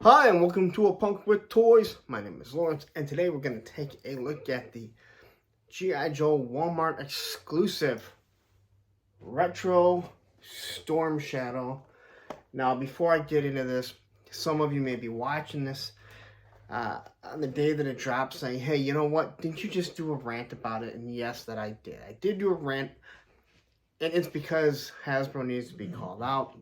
Hi, and welcome to A Punk with Toys. My name is Lawrence, and today we're going to take a look at the G.I. Joe Walmart exclusive Retro Storm Shadow. Now, before I get into this, some of you may be watching this on the day that it drops saying, hey, you know what, didn't you just do a rant about it? And yes, that I did. I did do a rant, and it's because Hasbro needs to be called out.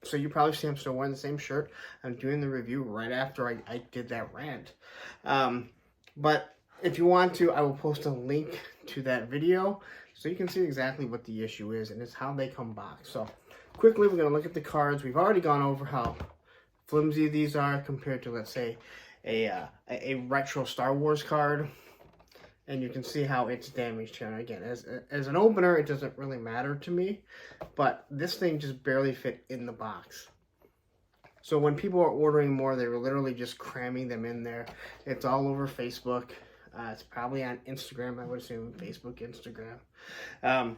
So you probably see I'm still wearing the same shirt. I'm doing the review right after I did that rant. But if you want to, I will post a link to that video so you can see exactly what the issue is, and it's how they come back. So quickly, we're going to look at the cards. We've already gone over how flimsy these are compared to, let's say, a retro Star Wars card. And you can see how it's damaged here. And again, as an opener, it doesn't really matter to me. But this thing just barely fit in the box. So when people are ordering more, they were literally just cramming them in there. It's all over Facebook. It's probably on Instagram, I would assume. Facebook, Instagram.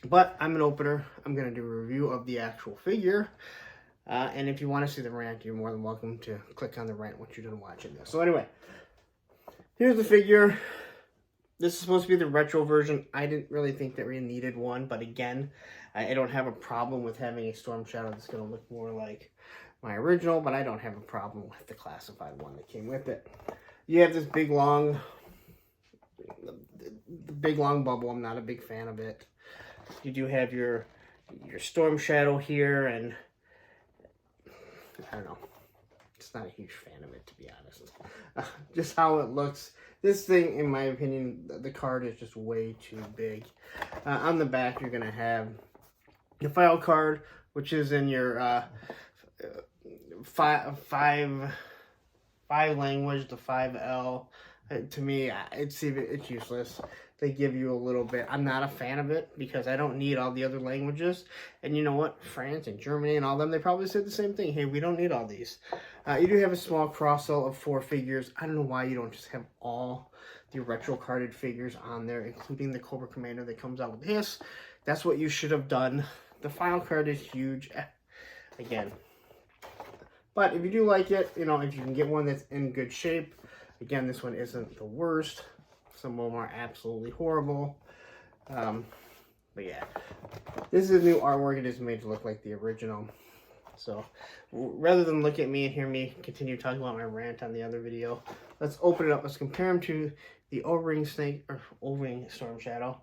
But I'm an opener. I'm going to do a review of the actual figure. And if you want to see the rant, you're more than welcome to click on the rant once you're done watching this. So anyway, here's the figure. This is supposed to be the retro version. I didn't really think that we needed one, but again, I don't have a problem with having a Storm Shadow that's going to look more like my original, but I don't have a problem with the classified one that came with it. You have this big long bubble. I'm not a big fan of it. You do have your Storm Shadow here, and I don't know. Just not a huge fan of it, to be honest. Just how it looks. This thing, in my opinion, the card is just way too big. On the back, you're going to have your file card, which is in your five language, the 5L. To me, it's useless. They give you a little bit. I'm not a fan of it because I don't need all the other languages. And you know what? France and Germany and all them, they probably said the same thing. Hey, we don't need all these. You do have a small cross-sell of 4 figures. I don't know why you don't just have all the retro carded figures on there, including the Cobra Commander that comes out with this. That's what you should have done. The final card is huge. Again. But if you do like it, you know, if you can get one that's in good shape, again, this one isn't the worst. Some of them are absolutely horrible. But yeah, this is new artwork. It is made to look like the original. So rather than look at me and hear me continue talking about my rant on the other video, let's open it up. Let's compare them to the O-Ring Storm Shadow,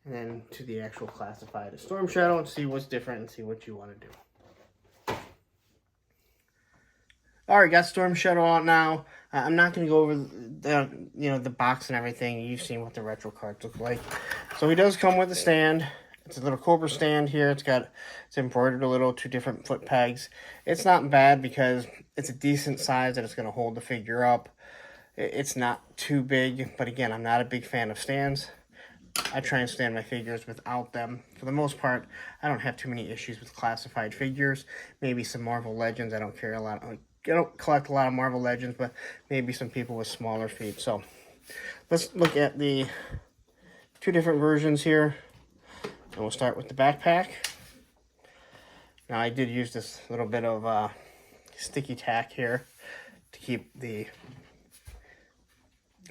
and then to the actual classified Storm Shadow, and see what's different and see what you want to do. Alright, got Storm Shadow out now. I'm not going to go over the box and everything. You've seen what the retro cards look like. So he does come with a stand. It's a little Cobra stand here. It's embroidered a little, 2 different foot pegs. It's not bad because it's a decent size and it's going to hold the figure up. It's not too big, but again, I'm not a big fan of stands. I try and stand my figures without them. For the most part, I don't have too many issues with classified figures. Maybe some Marvel Legends. I don't care a lot. I don't collect a lot of Marvel Legends, but maybe some people with smaller feet. So let's look at the 2 different versions here. And we'll start with the backpack. Now, I did use this little bit of sticky tack here to keep the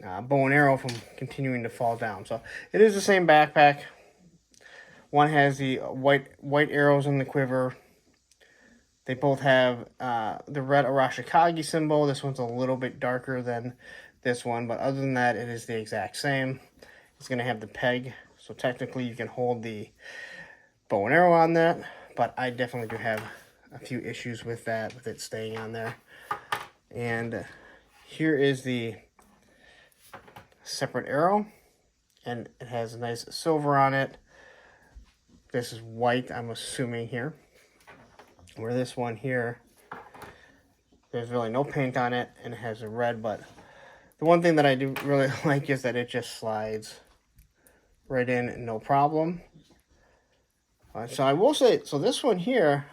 bow and arrow from continuing to fall down. So it is the same backpack. One has the white arrows in the quiver. They both have the red Arashikage symbol. This one's a little bit darker than this one, but other than that, it is the exact same. It's going to have the peg, so technically you can hold the bow and arrow on that, but I definitely do have a few issues with that, with it staying on there. And here is the separate arrow, and it has a nice silver on it. This is white, I'm assuming here. Where this one here, there's really no paint on it, and it has a red, but the one thing that I do really like is that it just slides right in, no problem. So I will say, so this one here,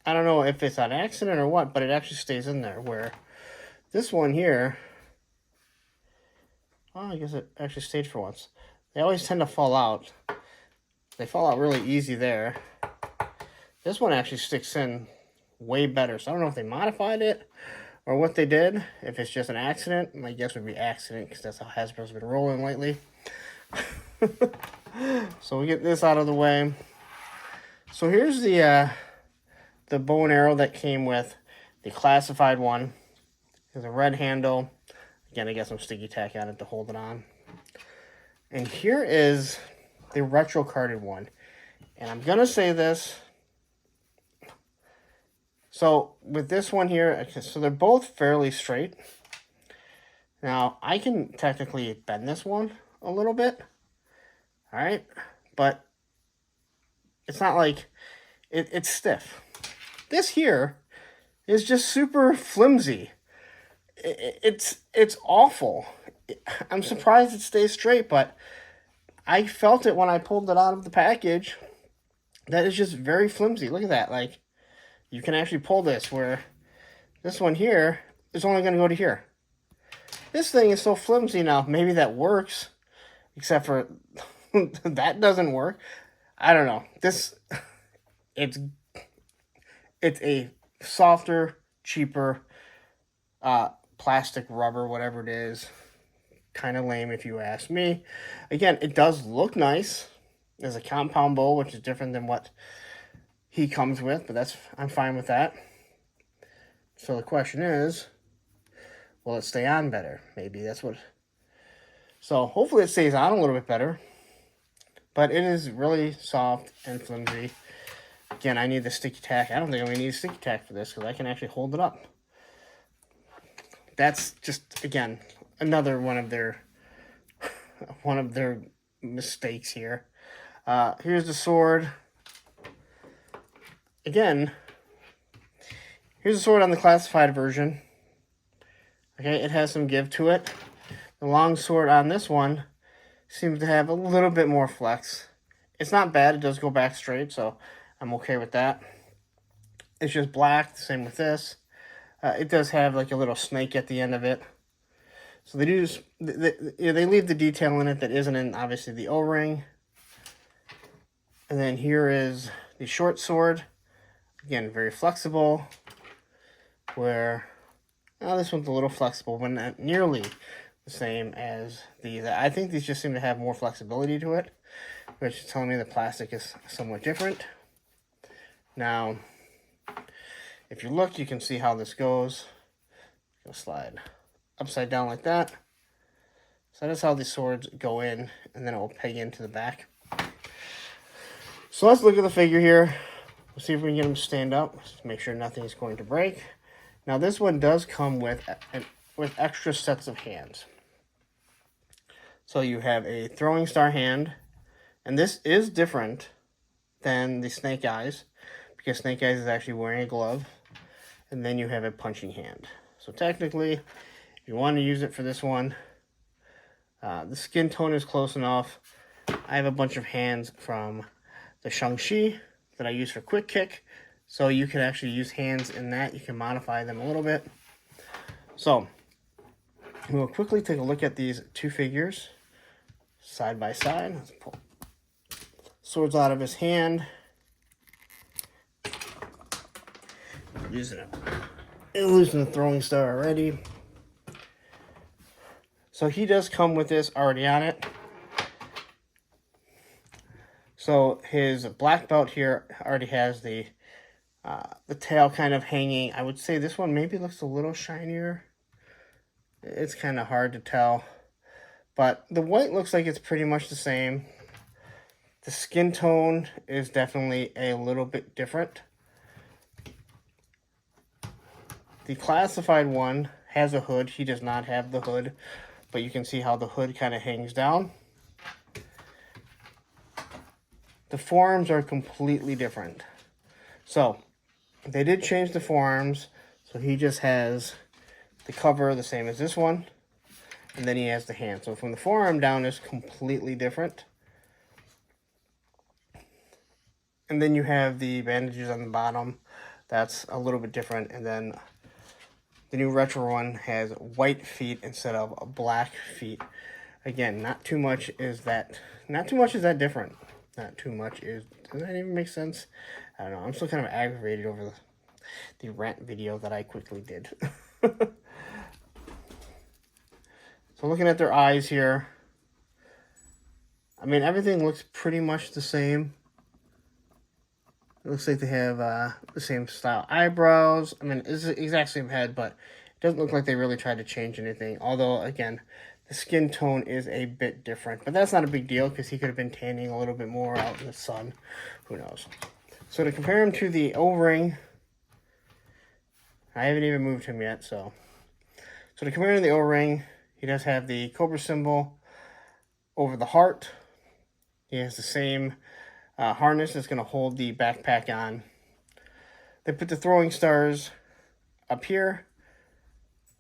I don't know if it's on accident or what, but it actually stays in there, where this one here, well, I guess it actually stayed for once. They always tend to fall out. They fall out really easy there. This one actually sticks in way better. So I don't know if they modified it or what they did. If it's just an accident, my guess would be accident because that's how Hasbro's been rolling lately. So we get this out of the way. So here's the bow and arrow that came with the classified one. There's a red handle. Again, I got some sticky tack on it to hold it on. And here is the retro carded one. And I'm going to say this. So with this one here, so they're both fairly straight. Now, I can technically bend this one a little bit. All right. But it's not like it's stiff. This here is just super flimsy. It's awful. I'm surprised it stays straight, but I felt it when I pulled it out of the package. That is just very flimsy. Look at that. Like, you can actually pull this, where this one here is only going to go to here. This thing is so flimsy now. Maybe that works, except for that doesn't work. I don't know. It's a softer, cheaper plastic, rubber, whatever it is. Kind of lame if you ask me. Again, it does look nice. There's a compound bow, which is different than what he comes with, but I'm fine with that. So the question is, will it stay on better? Maybe that's what. So hopefully it stays on a little bit better. But it is really soft and flimsy. Again, I need the sticky tack. I don't think I'm going to need sticky tack for this because I can actually hold it up. That's just, again, another one of their mistakes here. Here's the sword. Again, here's the sword on the classified version. Okay, it has some give to it. The long sword on this one seems to have a little bit more flex. It's not bad. It does go back straight, so I'm okay with that. It's just black, the same with this. It does have like a little snake at the end of it. So they do they leave the detail in it that isn't in, obviously, the O-ring. And then here is the short sword. Again, very flexible. Where, this one's a little flexible, but not nearly the same as these. I think these just seem to have more flexibility to it, which is telling me the plastic is somewhat different. Now, if you look, you can see how this goes. It'll slide upside down like that. So that's how the swords go in, and then it will peg into the back. So let's look at the figure here. We'll see if we can get him to stand up. Let's make sure nothing's going to break. Now this one does come with extra sets of hands. So you have a throwing star hand, and this is different than the Snake Eyes, because Snake Eyes is actually wearing a glove, and then you have a punching hand. So technically, if you want to use it for this one, the skin tone is close enough. I have a bunch of hands from the Shang-Chi that I use for quick kick, so you can actually use hands in that. You can modify them a little bit. So we'll quickly take a look at these two figures side by side. Let's pull swords out of his hand. Losing the throwing star already. So he does come with this already on it. So his black belt here already has the tail kind of hanging. I would say this one maybe looks a little shinier. It's kind of hard to tell. But the white looks like it's pretty much the same. The skin tone is definitely a little bit different. The classified one has a hood. He does not have the hood, but you can see how the hood kind of hangs down. The forearms are completely different. So they did change the forearms. So he just has the cover the same as this one, and then he has the hand. So from the forearm down is completely different. And then you have the bandages on the bottom. That's a little bit different. And then the new retro one has white feet instead of black feet. Again, not too much is that different. Not too much is, does that even make sense? I don't know. I'm still kind of aggravated over the rant video that I quickly did. So looking at their eyes here, I mean, everything looks pretty much the same. It looks like they have the same style eyebrows. I mean, it's the exact same head, but it doesn't look like they really tried to change anything. Although, again, the skin tone is a bit different. But that's not a big deal because he could have been tanning a little bit more out in the sun. Who knows? So to compare him to the O-ring, I haven't even moved him yet. So to compare him to the O-ring, he does have the Cobra symbol over the heart. He has the same harness that's going to hold the backpack on. They put the throwing stars up here,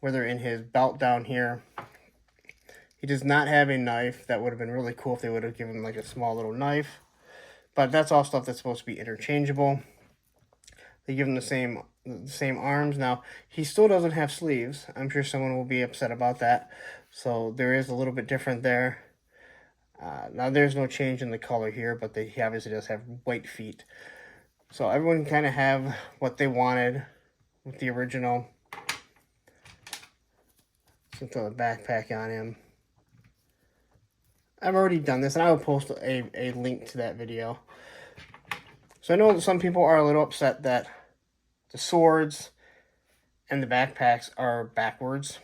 where they're in his belt down here. He does not have a knife. That would have been really cool if they would have given him like a small little knife. But that's all stuff that's supposed to be interchangeable. They give him the same arms. Now, he still doesn't have sleeves. I'm sure someone will be upset about that. So there is a little bit different there. Now, there's no change in the color here, but he obviously does have white feet. So everyone can kind of have what they wanted with the original. So throw the backpack on him. I've already done this, and I will post a link to that video. So I know that some people are a little upset that the swords and the backpacks are backwards.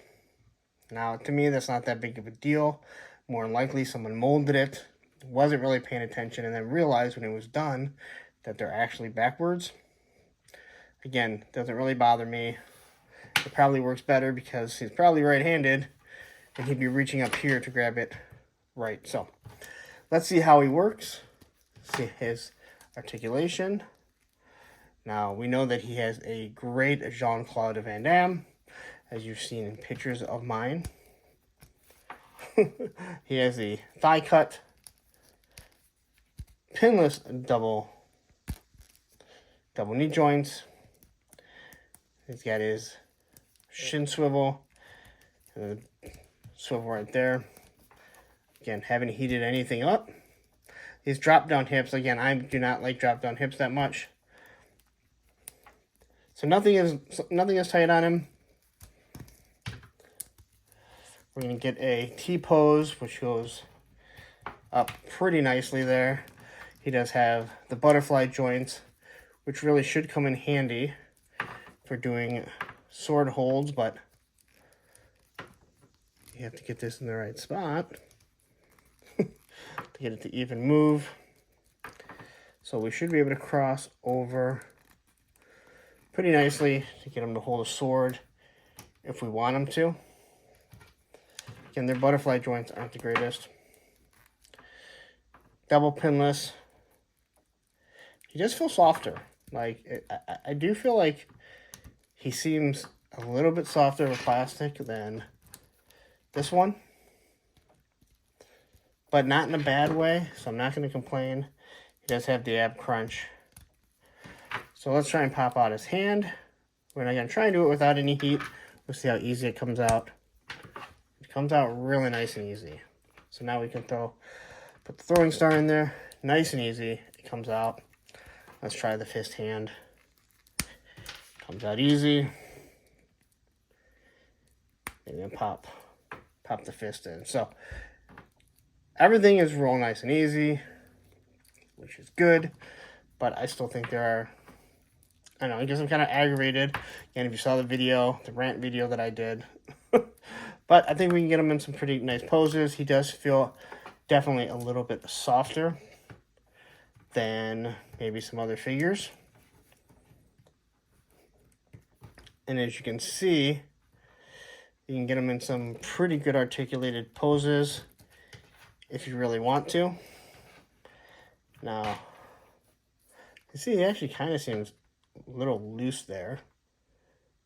Now, to me, that's not that big of a deal. More than likely, someone molded it, wasn't really paying attention, and then realized when it was done that they're actually backwards. Again, doesn't really bother me. It probably works better because he's probably right-handed, and he'd be reaching up here to grab it right. So, let's see how he works. See his articulation. Now, we know that he has a great Jean-Claude Van Damme, as you've seen in pictures of mine. He has the thigh cut, pinless double knee joints. He's got his shin swivel, and the swivel right there. Again, haven't heated anything up. His drop down hips, again, I do not like drop down hips that much. So nothing is tight on him. We're going to get a T-pose, which goes up pretty nicely there. He does have the butterfly joints, which really should come in handy for doing sword holds, but you have to get this in the right spot to get it to even move. So we should be able to cross over pretty nicely to get him to hold a sword if we want him to. Again, their butterfly joints aren't the greatest. Double pinless. He does feel softer. Like, I do feel like he seems a little bit softer with plastic than this one. But not in a bad way, so I'm not going to complain. He does have the ab crunch. So let's try and pop out his hand. We're not going to try and do it without any heat. We'll see how easy it comes out. It comes out really nice and easy. So now we can put the throwing star in there. Nice and easy. It comes out. Let's try the fist hand. Comes out easy. And then pop the fist in. So everything is real nice and easy, which is good. But I still think there are, I don't know, I guess I'm kind of aggravated. Again, if you saw the video, the rant video that I did. But I think we can get him in some pretty nice poses. He does feel definitely a little bit softer than maybe some other figures. And as you can see, you can get him in some pretty good articulated poses if you really want to. Now, you see, he actually kind of seems a little loose there,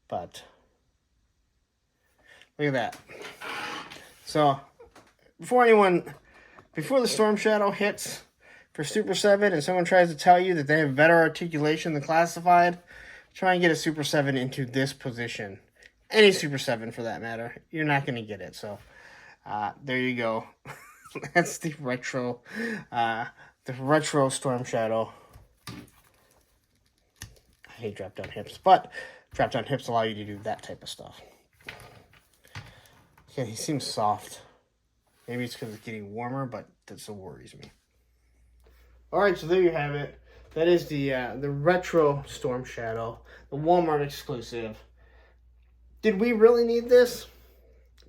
but look at that. So, before the Storm Shadow hits for Super 7 and someone tries to tell you that they have better articulation than Classified, try and get a Super 7 into this position. Any Super 7 for that matter. You're not going to get it. So, there you go. That's the retro Storm Shadow. I hate drop down hips, but drop down hips allow you to do that type of stuff. Yeah, he seems soft. Maybe it's because it's getting warmer, but that still worries me. All right, so there you have it. That is the retro Storm Shadow, the Walmart exclusive. Did we really need this?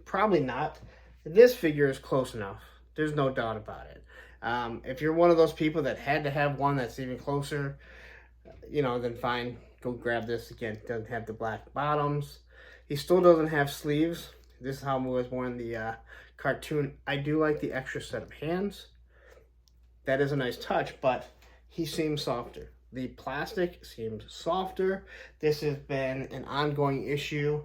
Probably not. This figure is close enough. There's no doubt about it. If you're one of those people that had to have one that's even closer, you know, then fine. Go grab this. Again, it doesn't have the black bottoms. He still doesn't have sleeves. This is how it was worn in the cartoon. I do like the extra set of hands. That is a nice touch, but he seems softer. The plastic seems softer. This has been an ongoing issue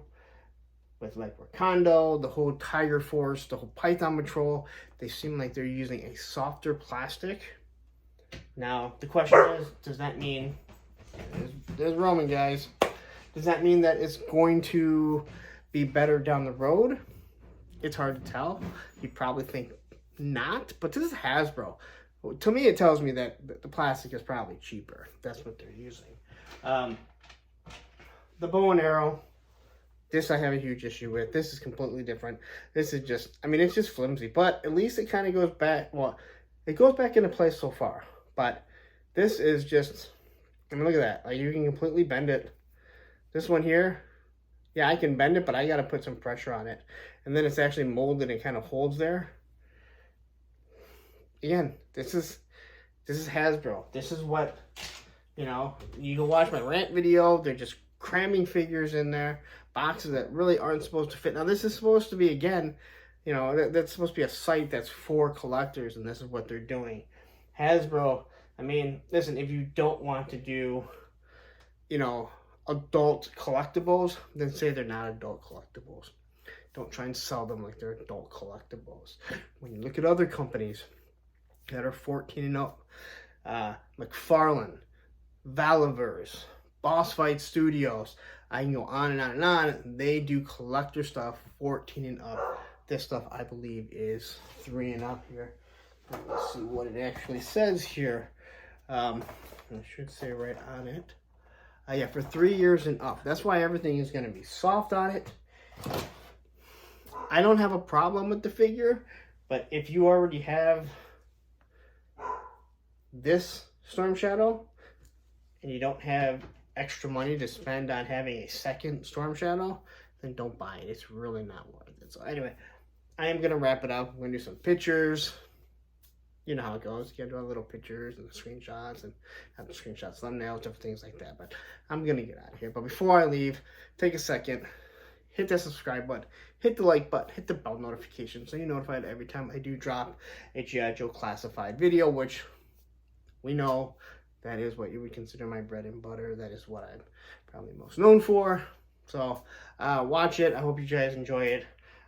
with like Wakanda, the whole Tiger Force, the whole Python Patrol. They seem like they're using a softer plastic. Now, the question is, does that mean, there's Roman, guys. Does that mean that it's going to be better down the road? It's hard to tell. You'd probably think not, but this is Hasbro. To me, it tells me that the plastic is probably cheaper. That's what they're using. The bow and arrow, this I have a huge issue with. This is completely different. This is just, I mean, it's just flimsy, but at least it kind of goes back, well, it goes back into place so far. But this is just, I mean, look at that. Like, you can completely bend it. This one here, yeah, I can bend it, but I got to put some pressure on it. And then it's actually molded and kind of holds there. Again, this is Hasbro. This is what, you know, you can watch my rant video. They're just cramming figures in there, boxes that really aren't supposed to fit. Now, this is supposed to be, again, you know, that's supposed to be a site that's for collectors, and this is what they're doing. Hasbro, I mean, listen, if you don't want to do, you know, adult collectibles, then say they're not adult collectibles. Don't try and sell them like they're adult collectibles. When you look at other companies that are 14 and up, McFarlane, Valivers, Boss Fight Studios, I can go on and on and on. They do collector stuff 14 and up. This stuff, I believe, is 3 and up here. Let's see what it actually says here. I should say right on it. Yeah, for 3 years and up. That's why everything is going to be soft on it. I don't have a problem with the figure, but if you already have this Storm Shadow and you don't have extra money to spend on having a second Storm Shadow, then don't buy it. It's really not worth it. So anyway, I am going to wrap it up. I'm going to do some pictures. You know how it goes. You gotta do little pictures and the screenshots and have the screenshots, thumbnails, different things like that. But I'm gonna get out of here. But before I leave, take a second, hit that subscribe button, hit the like button, hit the bell notification so you're notified every time I do drop a G.I. Joe classified video, which we know that is what you would consider my bread and butter. That is what I'm probably most known for. So watch it. I hope you guys enjoy it.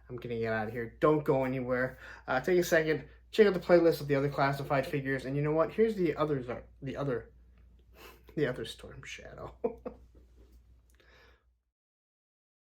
I'm gonna get out of here. Don't go anywhere. Take a second. Check out the playlist of the other classified figures, and you know what? Here's the other Storm Shadow.